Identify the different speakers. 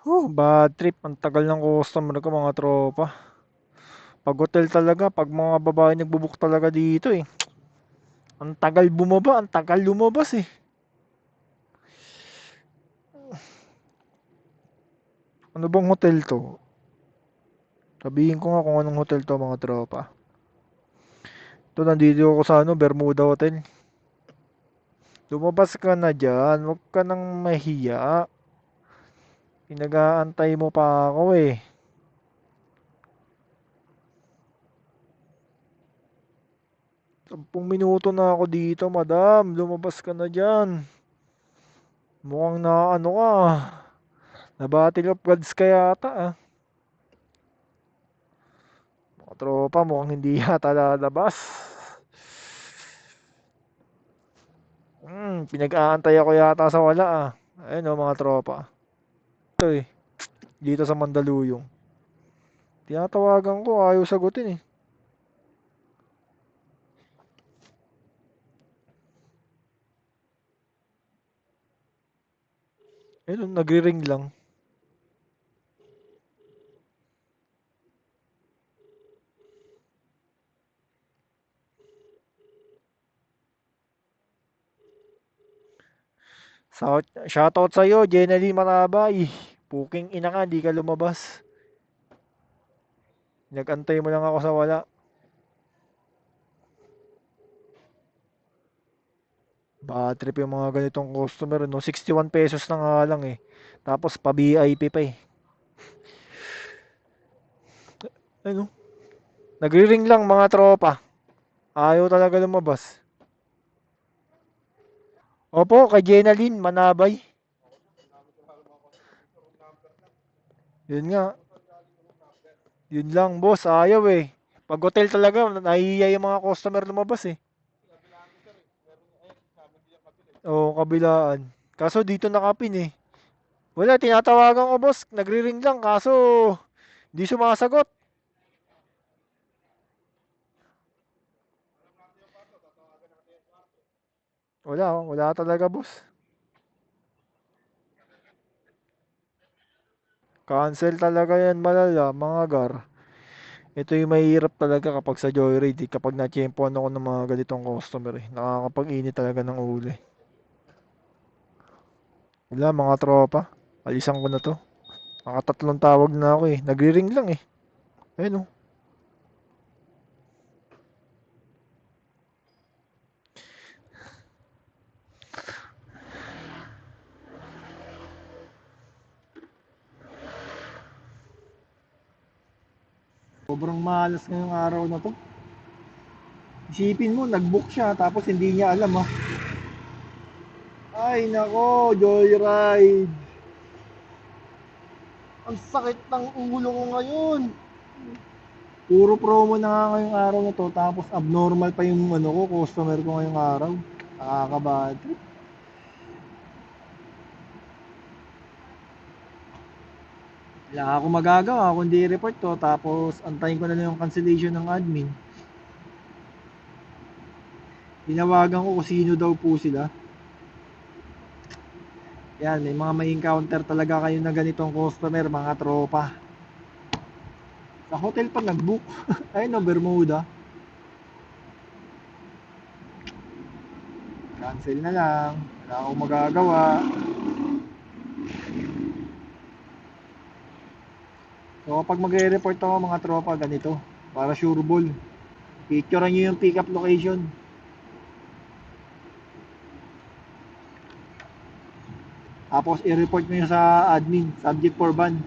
Speaker 1: Bad trip. Ang tagal ng customer ko, mga tropa. Pag hotel talaga, pag mga babae nagbo-book talaga dito eh. Ang tagal bumaba, ang tagal lumabas eh. Ano bang hotel to? Sabihin ko nga kung anong hotel to, mga tropa. Ito, nandito ako sa Bermuda Hotel. Lumabas ka na dyan, huwag ka nang mahiya. Pinag-aantay mo pa ako eh. 10 minuto na ako dito, madam. Lumabas ka na dyan. Mukhang na ano ka. Na-battle of gods ka yata ah. Mga tropa, mukhang hindi yata lalabas. Pinag-aantay ako yata sa wala ah. Ayun o, mga tropa. Ito eh, dito sa Mandaluyong. Tinatawagan ko, ayaw sagutin eh. Ayun, nagri-ring lang. Shoutout sa'yo, Jenny Marabay. Puking ina ka, di ka lumabas. Nagantay mo lang ako sa wala. Bad trip yung mga ganitong customer, no? 61 pesos na nga lang eh. Tapos pa VIP pa eh. Ano? Nagri-ring lang, mga tropa. Ayaw talaga lumabas. Opo, kay Jenalyn Manabay. Yun nga. Yun lang, boss. Ayaw eh. Pag hotel talaga, nahihiya yung mga customer lumabas eh. Oo, kabilaan. Kaso dito nakapin eh. Wala, tinatawagan ko, boss. Nagri-ring lang, kaso di sumasagot. Wala, oh. Wala talaga, boss. Cancel talaga yan, malala, mga gar. Ito yung mahirap talaga kapag sa Joyride, eh, kapag na-tsempohan ako ng mga ganitong customer eh. Nakakapag-init talaga ng ulo eh. Wala, mga tropa. Alisan ko na to. Nakatatlong tawag na ako eh. Nagri-ring lang eh. Ayun oh. Sobrang malas ngayong araw na to. Isipin mo, nag-book siya tapos hindi niya alam ah. Ay nako, Joyride. Ang sakit ng ulo ko ngayon. Puro promo na nga ngayong araw na to tapos abnormal pa yung ano ko, customer ko ngayong araw. Nakakabad. Wala akong magagawa kundi i-report to tapos antayin ko na lang yung cancellation ng admin. Tinawagan ko kung sino daw po sila. Yan, may mga may encounter talaga kayo na ganitong customer, mga tropa. Sa hotel pa nag-book. Ayun no, Bermuda. Cancel na lang. Wala akong magagawa. So kapag magre-report ako mga tropa ganito, para sure ball. Picturean nyo yung pick up location. Tapos i-report nyo sa admin, subject for ban.